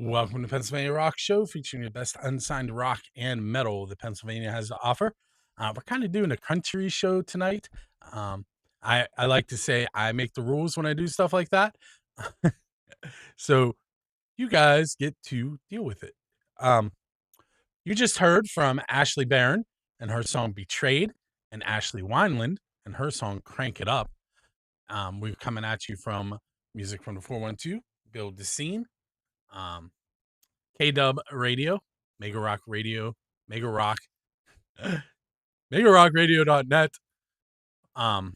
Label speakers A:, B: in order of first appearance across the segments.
A: Welcome to Pennsylvania Rock Show, featuring the best unsigned rock and metal that Pennsylvania has to offer. We're kind of doing a country show tonight. Um, I like to say I make the rules when I do stuff like that. So you guys get to deal with it. Um, you just heard from Ashley Barron and her song Betrayed, and Ashley Wineland and her song Crank It Up. We're coming at you from Music from the 412, Build the Scene. KW Radio, Mega Rock Radio, Mega Rock, MegaRockRadio.net. Um,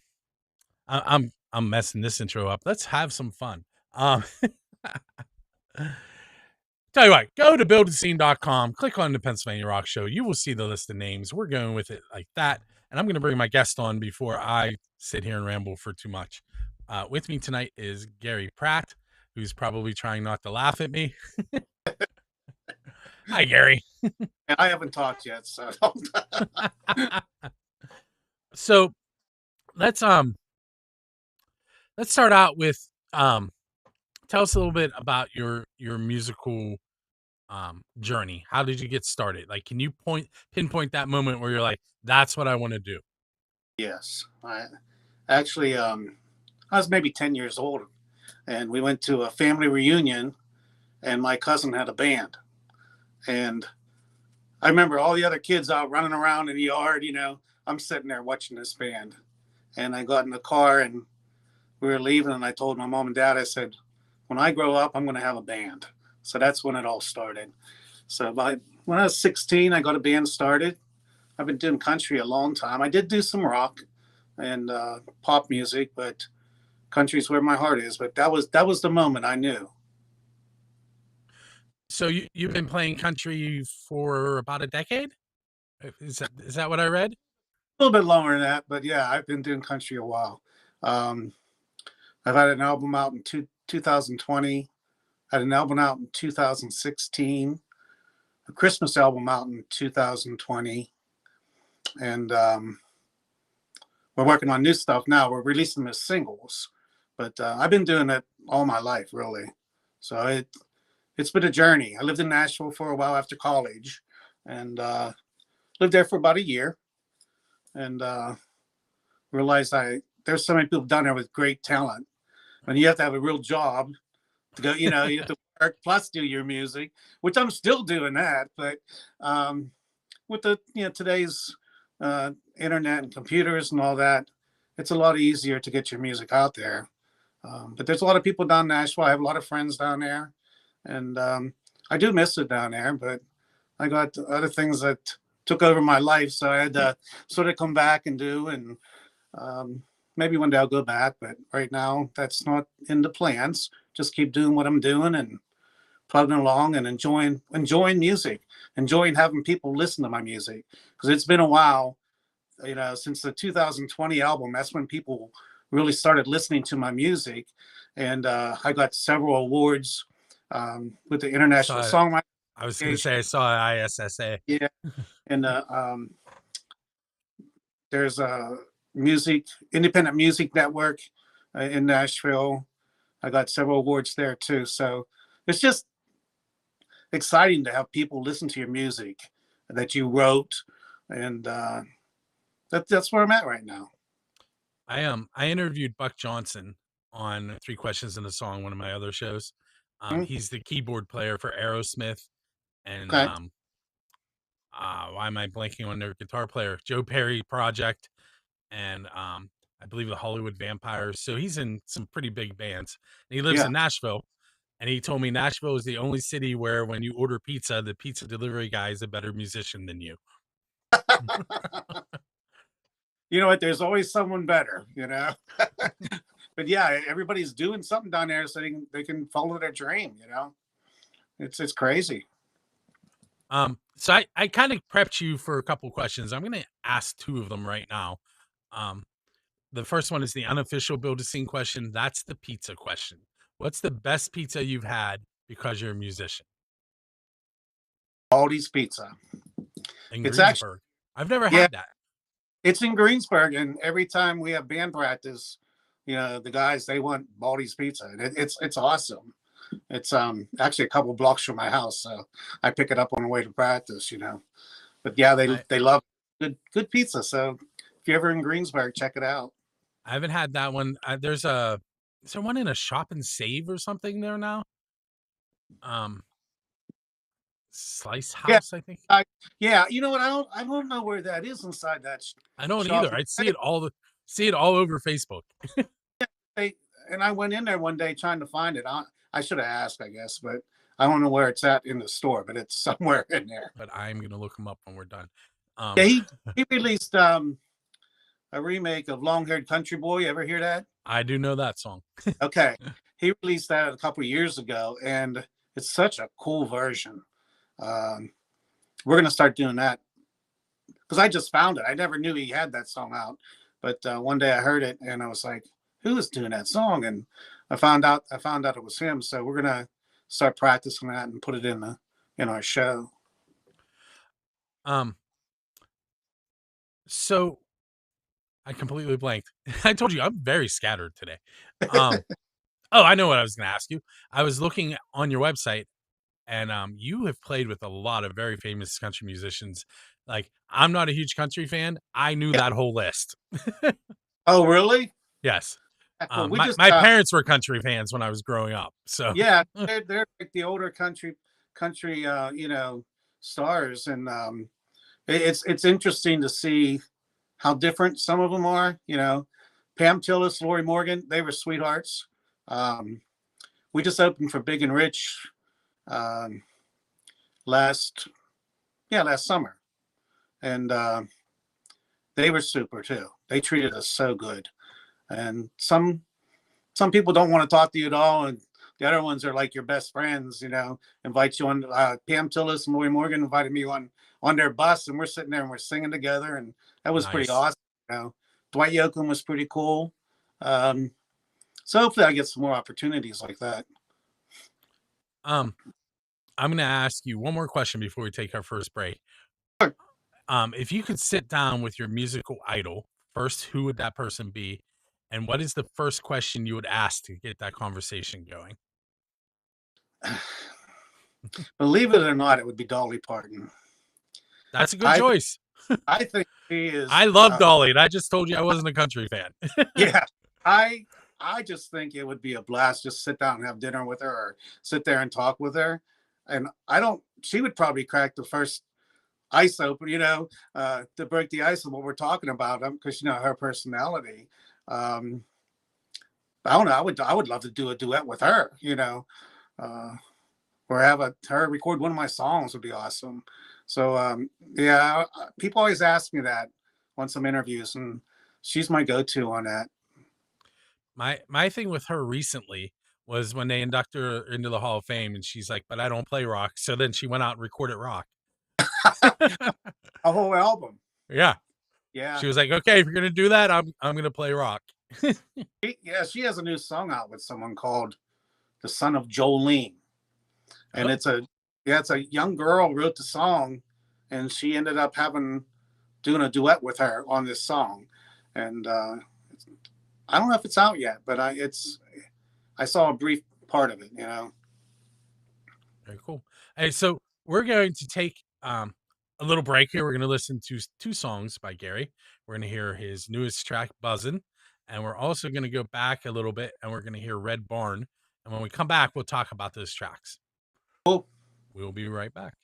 A: I'm messing this intro up. Let's have some fun. Tell you what, go to buildascene.com, click on the Pennsylvania Rock Show. You will see the list of names. We're going with it like that. And I'm going to bring my guest on before I sit here and ramble for too much. With me tonight is Gary Pratt, who's probably trying not to laugh at me. Hi, Gary.
B: I haven't talked yet, so
A: So let's start out with tell us a little bit about your musical journey. How did you get started? Like, can you pinpoint that moment where you're like, that's what I want to do?
B: yes. I actually I was maybe 10 years old, and we went to a family reunion, and my cousin had a band. And I remember all the other kids out running around in the yard, I'm sitting there watching this band. And I got in the car and we were leaving, and I told my mom and dad, I said, when I grow up, I'm going to have a band. So that's when it all started. So when I was 16, I got a band started. I've been doing country a long time. I did do some rock and pop music, but country's where my heart is. But that was the moment I knew.
A: So you've been playing country for about a decade? Is that what I read?
B: A little bit longer than that, but yeah, I've been doing country a while. I've had an album out in 2020, had an album out in 2016, a Christmas album out in 2020, and we're working on new stuff now. We're releasing them as singles, but I've been doing it all my life, really. So it's been a journey. I lived in Nashville for a while after college, and lived there for about a year, and realized there's so many people down there with great talent, and you have to have a real job to go. You have to work plus do your music, which I'm still doing that. But with the today's internet and computers and all that, it's a lot easier to get your music out there. But there's a lot of people down in Nashville. I have a lot of friends down there, and I do miss it down there. But I got other things that took over my life, so I had to sort of come back and do. And maybe one day I'll go back, but right now that's not in the plans. Just keep doing what I'm doing and plugging along and enjoying music, enjoying having people listen to my music, because it's been a while, since the 2020 album. That's when people really started listening to my music, and I got several awards with the International Songwriting.
A: I was going to say I saw ISSA.
B: Yeah, and there's a independent music network in Nashville. I got several awards there too. So it's just exciting to have people listen to your music that you wrote, and that's where I'm at right now.
A: I interviewed Buck Johnson on 3 Questions in a Song, one of my other shows. He's the keyboard player for Aerosmith, and
B: Okay.
A: why am I blanking on their guitar player? Joe Perry Project, and I believe the Hollywood Vampires. So he's in some pretty big bands. And he lives in Nashville, and he told me Nashville is the only city where when you order pizza, the pizza delivery guy is a better musician than you.
B: You know what? There's always someone better, But yeah, everybody's doing something down there so they can follow their dream, It's crazy.
A: So I kind of prepped you for a couple questions. I'm going to ask 2 of them right now. The first one is the unofficial Build a Scene question. That's the pizza question. What's the best pizza you've had because you're a musician?
B: Baldy's Pizza.
A: In Greensburg. I've never had that.
B: It's in Greensburg, and every time we have band practice, the guys, they want Baldy's Pizza. And it's awesome. It's actually a couple blocks from my house, so I pick it up on the way to practice. But yeah,
A: I
B: they love good pizza. So if you're ever in Greensburg, check it out.
A: I haven't had that one. Is there one in a Shop and Save or something there now? Um, Slice
B: Yeah,
A: House, I think.
B: I, yeah. You know what? I don't know where that is inside that
A: I don't
B: shop.
A: either. I see it all over Facebook,
B: They, and I went in there one day trying to find it. I should have asked, I guess, but I don't know where it's at in the store, but it's somewhere in there.
A: but I'm gonna look them up when we're done.
B: Yeah,
A: Um,
B: he released a remake of Long Haired Country Boy. You ever hear that?
A: I do know that song.
B: Okay, he released that a couple of years ago, and it's such a cool version. Um, we're gonna start doing that because I just found it. I never knew he had that song out, but one day I heard it and I was like, "Who is doing that song?" And I found out it was him. So we're gonna start practicing that and put it in our show.
A: Um, so I completely blanked. I told you I'm very scattered today. Um, oh, I know what I was gonna ask you. I was looking on your website, and you have played with a lot of very famous country musicians. Like, I'm not a huge country fan. I knew
B: Yeah.
A: that whole list.
B: Oh, really?
A: Yes.
B: Well, we just
A: My parents were country fans when I was growing up. So
B: yeah, they're like the older country stars, and it's interesting to see how different some of them are. Pam Tillis, Lori Morgan, they were sweethearts. Um, we just opened for Big and Rich um, last last summer, and they were super too. They treated us so good, and some people don't want to talk to you at all, and the other ones are like your best friends. Invite you on. Pam Tillis and Lori Morgan invited me on their bus, and we're sitting there and we're singing together, and that was pretty
A: nice.
B: awesome. Dwight Yoakam was pretty cool. Um, so hopefully I get some more opportunities like that.
A: Um, I'm gonna ask you one more question before we take our first break.
B: Sure.
A: If you could sit down with your musical idol, first, who would that person be? And what is the first question you would ask to get that conversation going?
B: Believe it or not, it would be Dolly Parton.
A: That's a good
B: I
A: choice.
B: I think she is.
A: I love Dolly, and I just told you I wasn't a country fan.
B: Yeah, I just think it would be a blast just sit down and have dinner with her or sit there and talk with her. And I don't. She would probably crack the first ice open, to break the ice of what we're talking about, because her personality. Um, I don't know. I would love to do a duet with her, or have her record one of my songs would be awesome. So yeah, people always ask me that on some interviews, and she's my go-to on that.
A: My thing with her recently was when they inducted her into the Hall of Fame, and she's like, "But I don't play rock." So then she went out and recorded rock.
B: A whole album.
A: Yeah.
B: Yeah.
A: She was like, "Okay, if you're gonna do that, I'm gonna play rock."
B: Yeah, she has a new song out with someone called The Son of Jolene. And
A: Oh,
B: it's a young girl wrote the song, and she ended up doing a duet with her on this song. And I don't know if it's out yet, but I saw a brief part of it.
A: very cool. Hey, so we're going to take a little break here. We're going to listen to two songs by Gary. We're going to hear his newest track, "Buzzin'," and we're also going to go back a little bit and we're going to hear "Red Barn." And when we come back, we'll talk about those tracks.
B: Cool.
A: We'll be right back.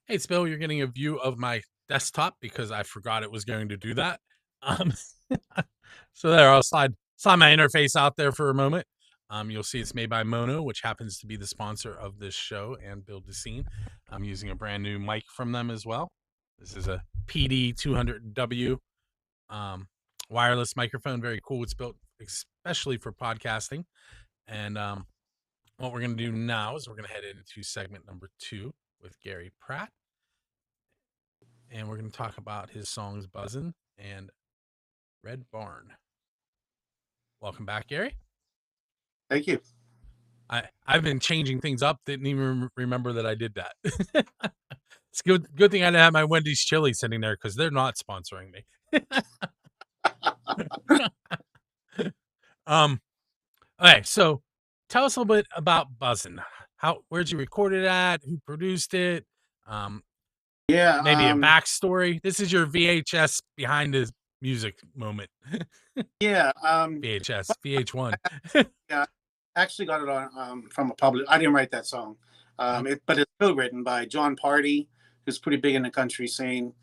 A: Hey, it's Bill. You're getting a view of my desktop because I forgot it was going to do that. Um, so there, I'll slide my interface out there for a moment. You'll see it's made by Mono, which happens to be the sponsor of this show and Build the Scene. I'm using a brand new mic from them as well. This is a PD 200W wireless microphone. Very cool. It's built especially for podcasting. And what we're going to do now is we're going to head into segment number 2 with Gary Pratt. And we're going to talk about his songs Buzzin' and Red Barn. Welcome back, Gary.
B: Thank you.
A: I've been changing things up. Didn't even remember that I did that. It's good thing I didn't have my Wendy's chili sitting there because they're not sponsoring me. Okay, so tell us a little bit about Buzzin'. Where'd you record it at? Who produced it? Um,
B: Yeah,
A: Maybe a backstory. This is your VHS behind the music moment.
B: yeah,
A: VHS, VH1.
B: yeah. Actually got it on from a public. I didn't write that song, but it's co-written by John Party, who's pretty big in the country scene.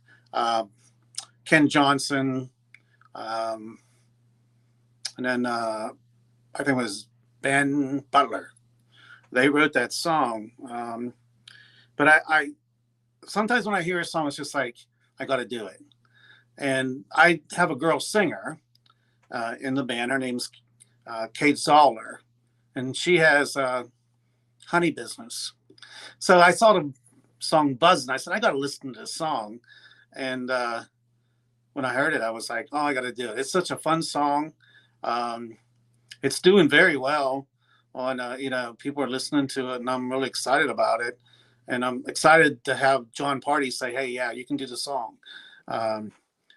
B: Ken Johnson, and then I think it was Ben Butler. They wrote that song. But I sometimes when I hear a song, it's just like I got to do it. And I have a girl singer in the band. Her name's Kate Zoller, and she has a honey business. So I saw the song Buzz, and I said I got to listen to this song. And when I heard it, I was like, oh, I got to do it. It's such a fun song. It's doing very well on people are listening to it, and I'm really excited about it. And I'm excited to have John Party say, hey, yeah, you can do the song.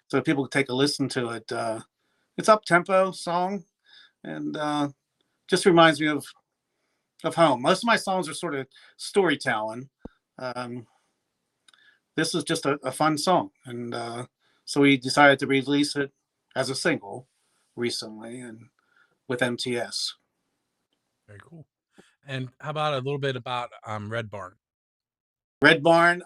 B: So people can take a listen to it. It's up tempo song, and just reminds me of home. Most of my songs are sort of storytelling. This is just a fun song, and so we decided to release it as a single recently, and with MTS.
A: Very cool. And how about a little bit about Red Barn?
B: Red Barn.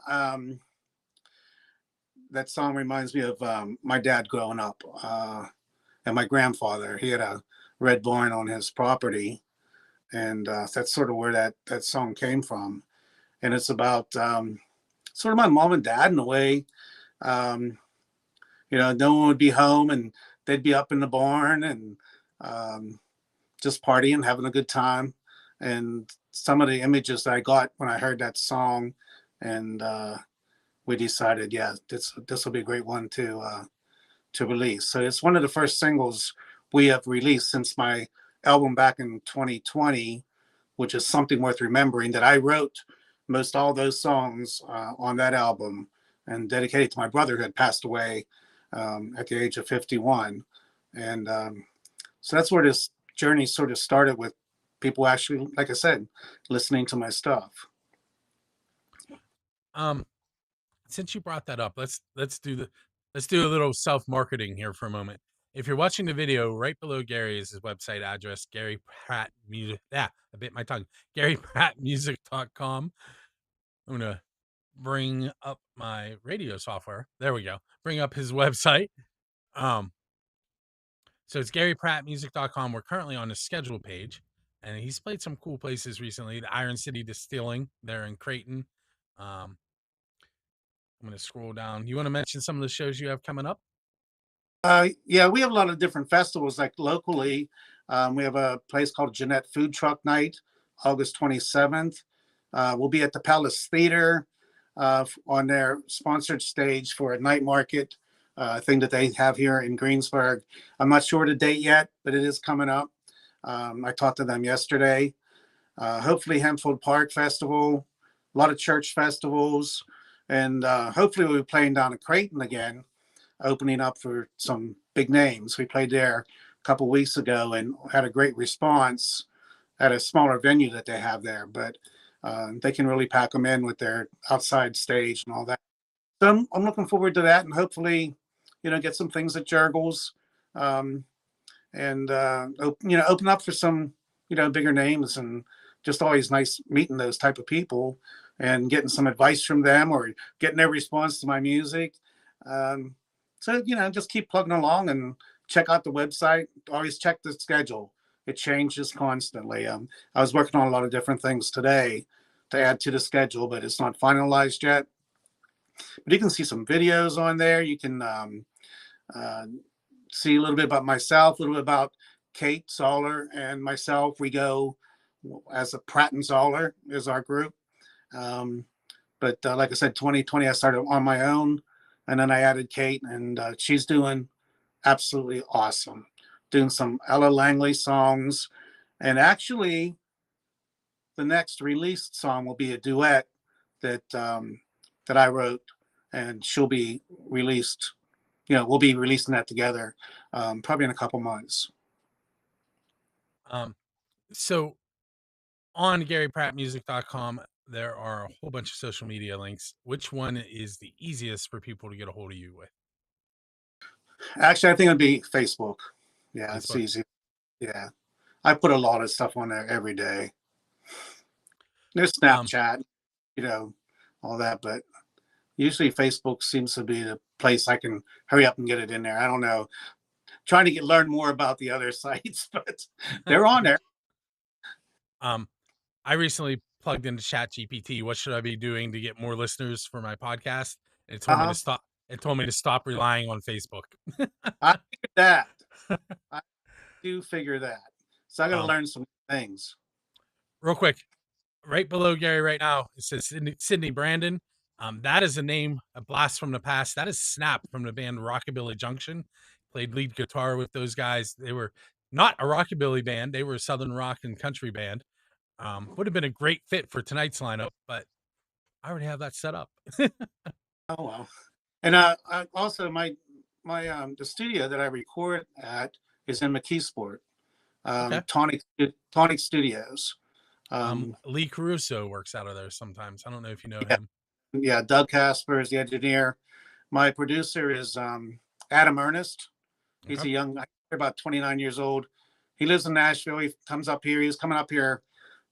B: That song reminds me of my dad growing up, and my grandfather. He had a red barn on his property, and that's sort of where that song came from. And it's about sort of my mom and dad in a way. No one would be home, and they'd be up in the barn and just partying, having a good time. And some of the images that I got when I heard that song, and we decided, yeah, this will be a great one to release. So it's one of the first singles we have released since my album back in 2020, which is something worth remembering, that I wrote most all those songs on that album and dedicated to my brother who had passed away at the age of 51. And so that's where this journey sort of started, with people actually, like I said, listening to my stuff.
A: Since you brought that up, let's do a little self-marketing here for a moment. If you're watching the video, right below Gary is his website address, Gary Pratt Music. Yeah, I bit my tongue. GaryPrattMusic.com. I'm gonna bring up my radio software. There we go. Bring up his website. So it's GaryPrattMusic.com. We're currently on the schedule page, and he's played some cool places recently. The Iron City Distilling there in Creighton. I'm going to scroll down. You want to mention some of the shows you have coming up?
B: Yeah, we have a lot of different festivals. Like locally, we have a place called Jeanette Food Truck Night, August 27th. We'll be at the Palace Theater on their sponsored stage for a night market thing that they have here in Greensburg. I'm not sure the date yet, but it is coming up. I talked to them yesterday. Hopefully Hempfield Park Festival, a lot of church festivals, and hopefully we'll be playing down at Creighton again, opening up for some big names. We played there a couple of weeks ago and had a great response at a smaller venue that they have there, but they can really pack them in with their outside stage and all that. So I'm looking forward to that, and hopefully, get some things at Jurgles, and open up for some, bigger names. And just always nice meeting those type of people and getting some advice from them or getting their response to my music. Um, so, just keep plugging along and check out the website. Always check the schedule. It changes constantly. I was working on a lot of different things today to add to the schedule, but it's not finalized yet. But you can see some videos on there. You can uh, see a little bit about myself, a little bit about Kate Zoller and myself. We go as a Pratt and Zoller is our group. But like I said, 2020, I started on my own, and then I added Kate, and she's doing absolutely awesome. Doing some Ella Langley songs, and actually, the next released song will be a duet that I wrote, and she'll be released. We'll be releasing that together, probably in a couple months.
A: Um, so on GaryPrattMusic.com, there are a whole bunch of social media links. Which one is the easiest for people to get a hold of you with?
B: Actually, I think it'd be Facebook. Yeah, it's
A: Facebook.
B: easy. Yeah, I put a lot of stuff on there every day. There's
A: Um,
B: Snapchat, all that, but usually Facebook seems to be the place I can hurry up and get it in there. I don't know. Trying to learn more about the other sites, but they're on there.
A: um, I recently plugged into ChatGPT. What should I be doing to get more listeners for my podcast? And it told me to
B: Uh-huh.
A: stop. It told me to stop relying on Facebook.
B: I figured that. I do figure that. So I got to
A: um,
B: learn some things.
A: real quick, right below Gary right now, it says Sydney Brandon. That is a name, a blast from the past. That is Snap from the band Rockabilly Junction. Played lead guitar with those guys. They were not a rockabilly band. They were a southern rock and country band. Would have been a great fit for tonight's lineup, but I already have that set up.
B: Oh well. And I also my the studio that I record at is in McKeesport,
A: Okay.
B: Tonic Studios.
A: Lee Caruso works out of there sometimes. I don't know if you know
B: Yeah,
A: him.
B: yeah. Doug Casper is the engineer. My producer is Adam Ernest. He's
A: Okay.
B: a young, about 29 years old. He lives in Nashville. He comes up here. He was coming up here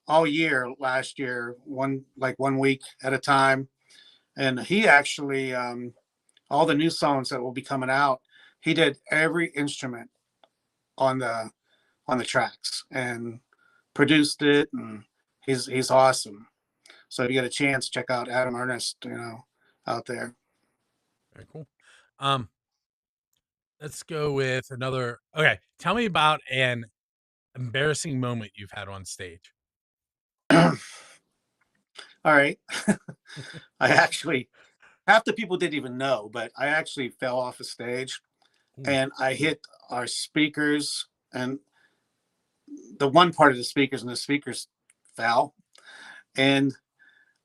B: all year last year, one week at a time. And he actually, all the new songs that will be coming out, he did every instrument on the tracks and produced it, and he's awesome. So if you get a chance, check out Adam Ernest, out there.
A: Very cool. Um, let's go with another. Okay, tell me about an embarrassing moment you've had on stage.
B: All right. I actually, half the people didn't even know, but I actually fell off a stage
A: Ooh.
B: and I hit our speakers, and the one part of the speakers, and the speakers fell. And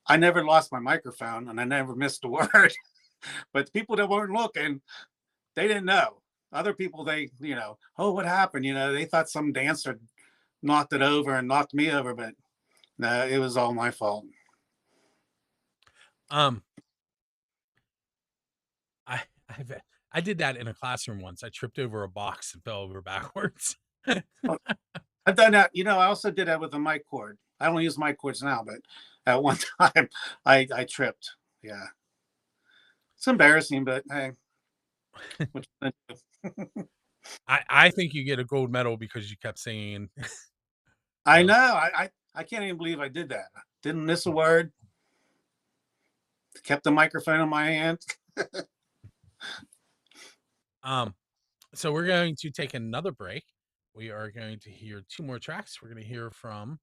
B: I never lost my microphone and I never missed a word. But the people that weren't looking, they didn't know. Other people, oh, what happened? They thought some dancer knocked it over and knocked me over, but no, it was all my fault.
A: Um, I I've, I did that in a classroom once. I tripped over a box and fell over backwards.
B: Well, I've done that. I also did that with a mic cord. I don't use mic cords now, but at one time I tripped. Yeah. It's embarrassing, but hey, what you gonna do?
A: I think you get a gold medal because you kept singing.
B: I
A: Um,
B: know. I can't even believe I did that. Didn't miss a word. Kept the microphone in my hand.
A: um, so we're going to take another break. We are going to hear two more tracks. We're going to hear from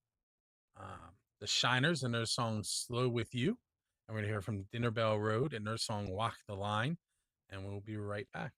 A: the Shiners and their song "Slow with You," and we're going to hear from Dinner Bell Road and their song "Walk the Line," and we'll be right back.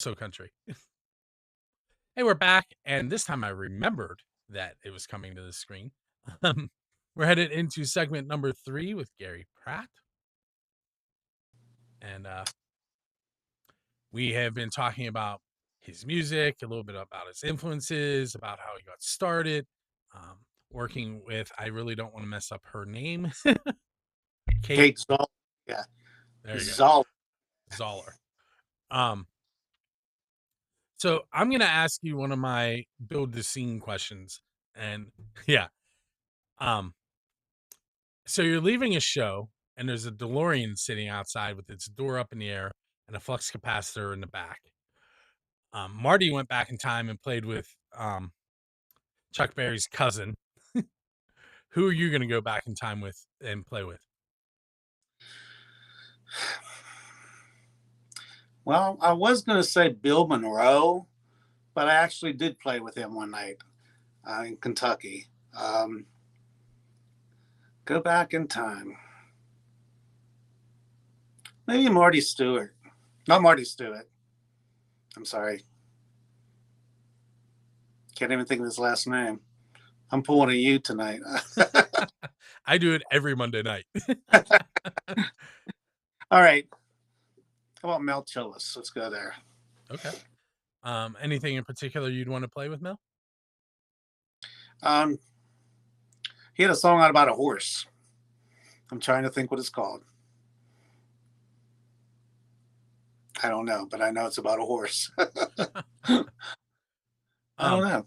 A: so country. Hey, we're back, and this time I remembered that it was coming to the screen. Um, we're headed into segment number 3 with Gary Pratt, and we have been talking about his music, a little bit about his influences, about how he got started, um, working with, I really don't want to mess up her name, Kate.
B: Kate Zoll. Yeah.
A: There you go,
B: Zoll.
A: Zoller. Um, so I'm gonna ask you one of my build the scene questions, and yeah, um, so you're leaving a show, and there's a DeLorean sitting outside with its door up in the air and a flux capacitor in the back. Marty went back in time and played with Chuck Berry's cousin. Who are you going to go back in time with and play with?
B: Well, I was going to say Bill Monroe, but I actually did play with him one night in Kentucky. Go back in time. Maybe Marty Stewart. Not Marty Stewart. I'm sorry. Can't even think of his last name. I'm pulling a you tonight.
A: I do it every Monday night.
B: All right. How about Mel Tillis? Let's go there.
A: Okay. Anything in particular you'd want to play with, Mel?
B: He had a song out about a horse. I'm trying to think what it's called. I don't know, but I know it's about a horse. I don't know.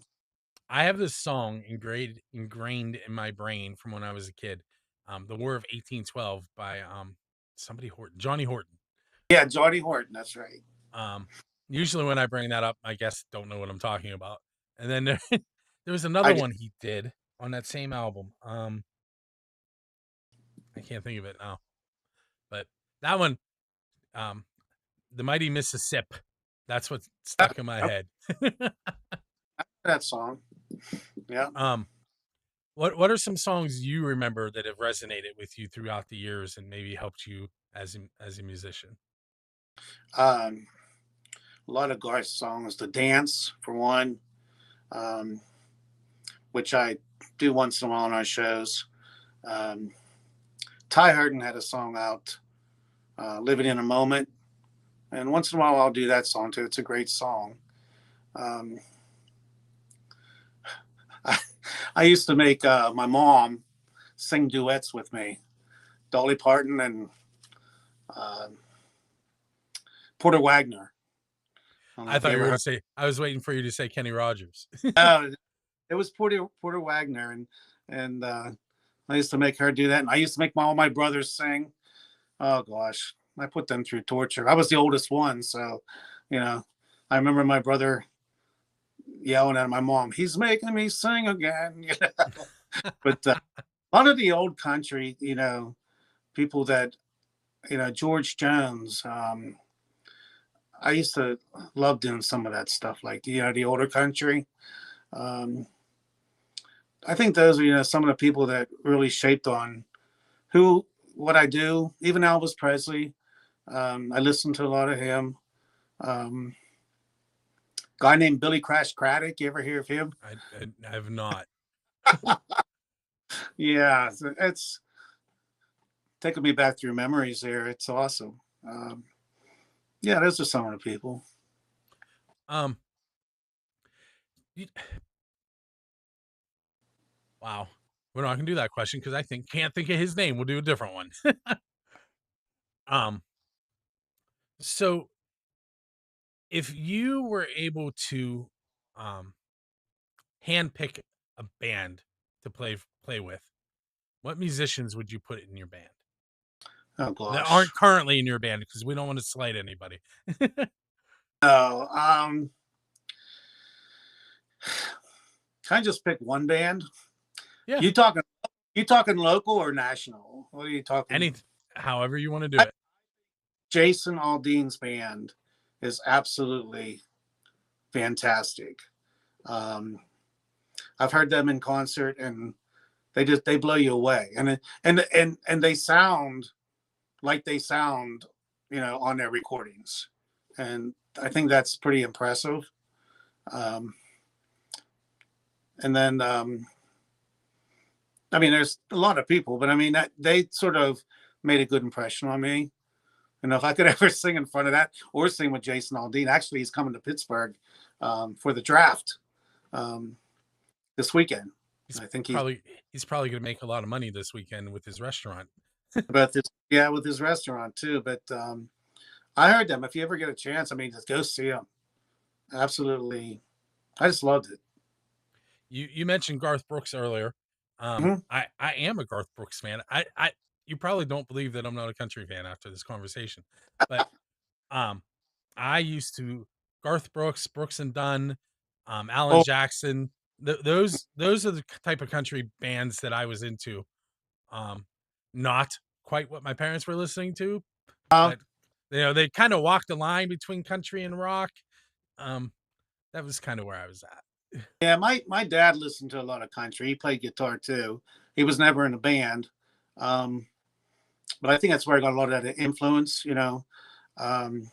A: I have this song ingrained in my brain from when I was a kid. The War of 1812 by somebody Horton, Johnny Horton.
B: Yeah, Johnny Horton. That's right.
A: Usually when I bring that up, I guess don't know what I'm talking about. And then there was another one he did on that same album. I can't think of it now, but that one, the Mighty Mississippi. That's what's stuck in my head.
B: That song. Yeah.
A: What are some songs you remember that have resonated with you throughout the years and maybe helped you as a musician?
B: A lot of Garth songs. The Dance, for one, which I do once in a while on our shows. Ty Hurton had a song out, Living in a Moment. And once in a while, I'll do that song too. It's a great song. I used to make my mom sing duets with me, Dolly Parton and Porter Wagner.
A: I thought you were going to say, I was waiting for you to say Kenny Rogers.
B: It was Porter Wagner, and I used to make her do that, and I used to make all my brothers sing. Oh gosh, I put them through torture. I was the oldest one, so I remember my brother yelling at my mom, "He's making me sing again." But a lot of the old country, people that George Jones. I used to love doing some of that stuff, like the older country. I think those are some of the people that really shaped on what I do. Even Elvis Presley, I listened to a lot of him. Guy named Billy Crash Craddock. You ever hear of him?
A: I have not.
B: Yeah, it's taking me back through memories there. It's awesome. Yeah, those are some of the people.
A: Wow. We're not gonna do that question because I can't think of his name. We'll do a different one. So if you were able to handpick a band to play with, what musicians would you put in your band?
B: Oh gosh.
A: That aren't currently in your band because we don't want to slight anybody.
B: No, can I just pick one band?
A: Yeah.
B: You talking local or national? What are you talking?
A: However you want to do it.
B: Jason Aldean's band is absolutely fantastic. I've heard them in concert, and they blow you away, and they sound like they sound, on their recordings, and I think that's pretty impressive. Um, and then, I mean, there's a lot of people, but I mean, that they sort of made a good impression on me. And if I could ever sing in front of that or sing with Jason Aldean, actually, he's coming to Pittsburgh for the draft um, this weekend.
A: He's
B: I think
A: probably he's probably gonna make a lot of money this weekend with his restaurant.
B: about this, yeah, with his restaurant too. But I heard them. If you ever get a chance, I mean, just go see them. Absolutely, I just loved it.
A: You mentioned Garth Brooks earlier.
B: Mhm.
A: I am a Garth Brooks fan. I you probably don't believe that I'm not a country fan after this conversation, but um, I used to Garth Brooks, Brooks and Dunn, Alan
B: Oh,
A: Jackson. Those are the type of country bands that I was into. Um, not quite what my parents were listening to,
B: uh,
A: but they kind of walked the line between country and rock. Um, that was kind of where I was at.
B: yeah. My dad listened to a lot of country. He played guitar too. He was never in a band, um, but I think that's where I got a lot of that influence. Um,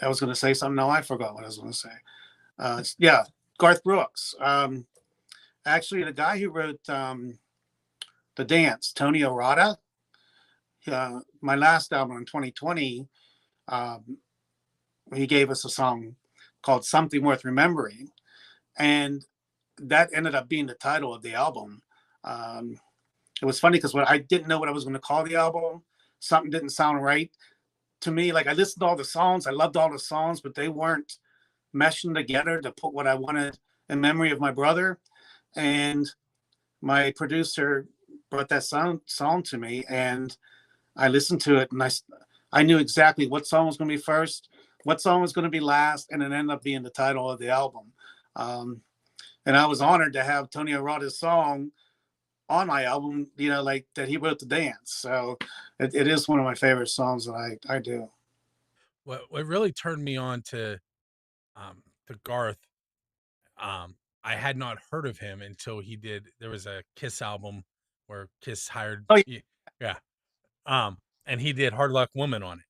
B: I was going to say something. No, I forgot what I was going to say. Yeah, Garth Brooks. Actually, the guy who wrote the dance, Tony Arata. My last album in 2020, um, he gave us a song called "Something Worth Remembering," and that ended up being the title of the album. Um, it was funny because when I didn't know what I was going to call the album, something didn't sound right to me. Like I listened to all the songs, I loved all the songs, but they weren't meshing together to put what I wanted in memory of my brother. And my producer brought that song to me, and I listened to it, and I knew exactly what song was going to be first, what song was going to be last, and it ended up being the title of the album. Um, and I was honored to have Tony Arata's song on my album, like that he wrote the dance. So it is one of my favorite songs that I do.
A: What really turned me on to Garth, I had not heard of him until he did there was a Kiss album where Kiss hired
B: Oh
A: yeah, and he did Hard Luck Woman on it,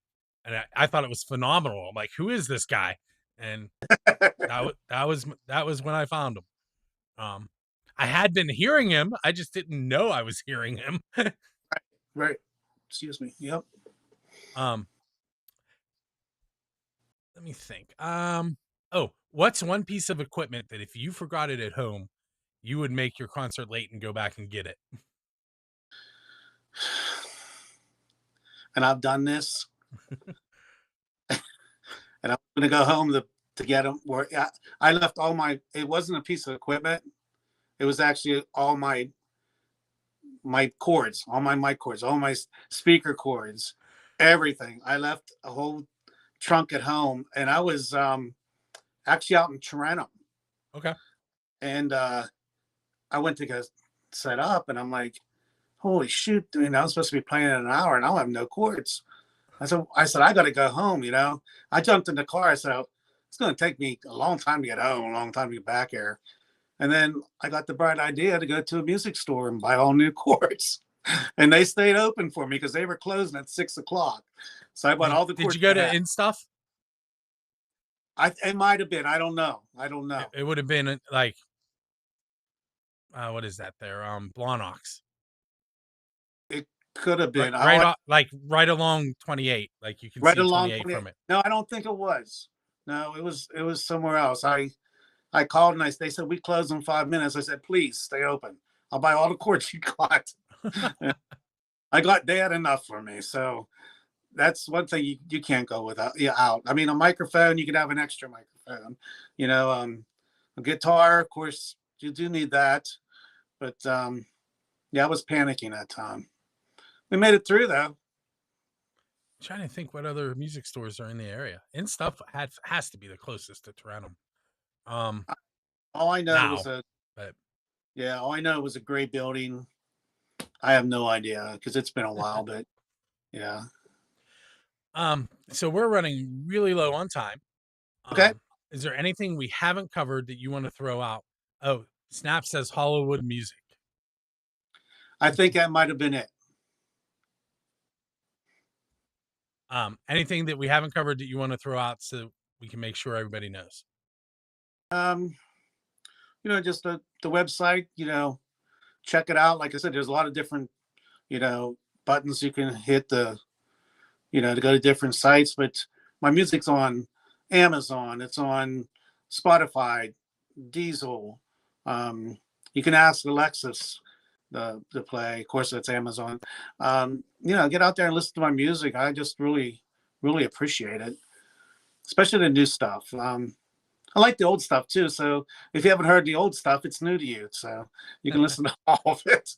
A: and I thought it was phenomenal. I'm like, "Who is this guy?" And
B: yeah,
A: that was when I found him. Um, I had been hearing him, I just didn't know I was hearing him.
B: right. Excuse me. Yep.
A: Um, let me think. Oh, what's one piece of equipment that if you forgot it at home, you would make your concert late and go back and get it?
B: And I've done this, and I'm going to go home to get them. Where I left all my. It wasn't a piece of equipment. It was actually all my cords, all my mic cords, all my speaker cords, everything. I left a whole trunk at home, and I was actually out in Toronto,
A: Okay.
B: and I went to go set up, and I'm like, "Holy shoot!" I mean, I was supposed to be playing in an hour, and I'll have no cords. I said, I got to go home. I jumped in the car. I said, oh, it's going to take me a long time to get home, a long time to get back here. And then I got the bright idea to go to a music store and buy all new cords. And they stayed open for me because they were closing at 6 o'clock. So I bought all the
A: Did
B: cords
A: you go
B: I
A: to
B: had.
A: In Stuff?
B: It might have been. I don't know. I don't
A: It,
B: know.
A: it would have been like what is that there? Blonox.
B: It could have
A: Right
B: been.
A: right off like right along 28. Like you can
B: Right
A: see
B: along
A: 28
B: 28.
A: from it.
B: No, I don't think it was. No, it was somewhere else. I called and they said we close in 5 minutes. I said, please stay open. I'll buy all the cords you got. They had enough for me. So that's one thing you can't go without. Yeah, out. I mean, a microphone, you can have an extra microphone. A guitar, of course, you do need that. But yeah, I was panicking that time. We made it through though.
A: Trying to think what other music stores are in the area. In Stuff has to be the closest to Toronto. Um
B: All I know was
A: now,
B: a
A: but
B: Yeah, all I know was a gray building. I have no idea because it's been a while, but yeah.
A: so we're running really low on time.
B: Okay.
A: Is there anything we haven't covered that you want to throw out? Oh, Snap says Hollywood music.
B: I think that might have been it.
A: Anything that we haven't covered that you want to throw out so we can make sure everybody knows?
B: Um, just the website, check it out. Like I said, there's a lot of different, you know, buttons you can hit to go to different sites. But my music's on Amazon, it's on Spotify, Diesel. Um, you can ask Alexis the play. Of course, that's Amazon. Get out there and listen to my music. I just really, really appreciate it, especially the new stuff. I like the old stuff too. So if you haven't heard the old stuff, it's new to you. So you can listen to all of it.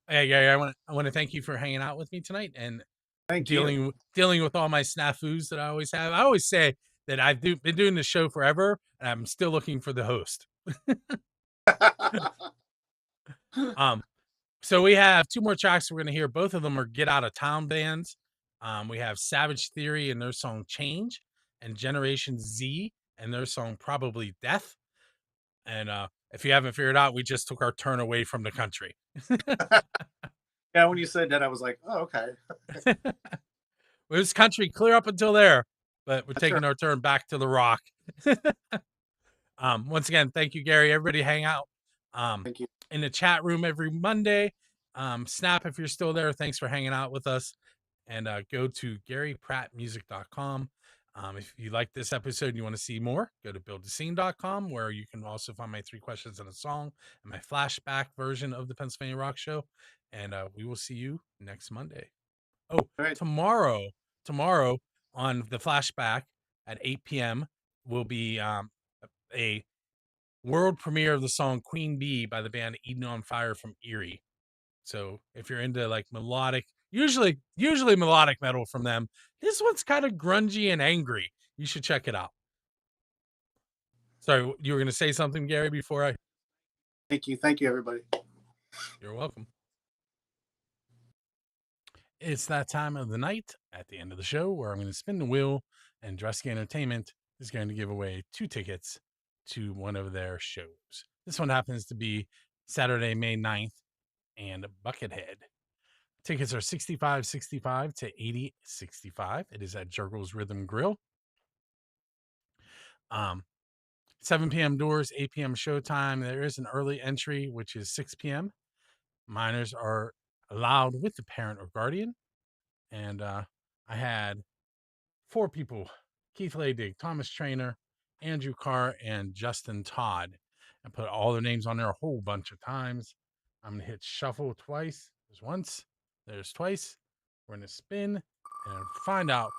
A: Hey, Gary, I want to thank you for hanging out with me tonight and
B: Thank you.
A: dealing with all my snafus that I always have. I always say that been doing the show forever, and I'm still looking for the host. Um, so we have two more tracks we're gonna hear. Both of them are Get Out of Town bands. We have Savage Theory and their song Change, and Generation Z and their song Probably Death. And if you haven't figured out, we just took our turn away from the country.
B: Yeah, when you said that, I was like, oh, okay.
A: It was country clear up until there, but we're
B: That's right.
A: taking our turn back to the rock. Once again, thank you, Gary. Everybody hang out
B: Thank you.
A: in the chat room every Monday. Snap, if you're still there, thanks for hanging out with us. And go to GaryPrattMusic.com. If you like this episode and you want to see more, go to buildascene.com, where you can also find my 3 questions and a song and my flashback version of the Pennsylvania Rock Show. And we will see you next Monday. Oh,
B: All right.
A: tomorrow on the flashback at 8 p.m. will be a world premiere of the song Queen Bee by the band Eden on Fire from Erie. So if you're into like melodic, usually melodic metal from them, this one's kind of grungy and angry. You should check it out. Sorry, you were going to say something, Gary, before I.
B: Thank you. Thank you, everybody.
A: You're welcome. It's that time of the night at the end of the show where I'm going to spin the wheel, and Dresky Entertainment is going to give away 2 tickets to one of their shows. This one happens to be Saturday, May 9th, and Buckethead. Tickets are $65.65 to $80.65. It is at Jurgles Rhythm Grill. 7 p.m. doors, 8 p.m. showtime. There is an early entry, which is 6 p.m. Minors are allowed with the parent or guardian. And I had 4 people: Keith Laydig, Thomas Trainer, Andrew Carr, and Justin Todd. I put all their names on there a whole bunch of times. I'm going to hit shuffle twice. There's once, there's twice. We're going to spin and find out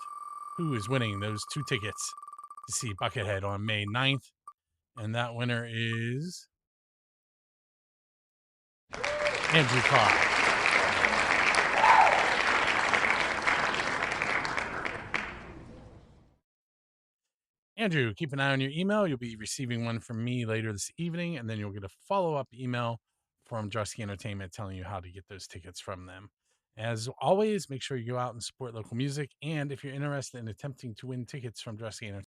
A: who is winning those 2 tickets to see Buckethead on May 9th. And that winner is Andrew Carr. Andrew, keep an eye on your email. You'll be receiving one from me later this evening, and then you'll get a follow-up email from Dresky Entertainment telling you how to get those tickets from them. As always, make sure you go out and support local music. And if you're interested in attempting to win tickets from Dresky Entertainment,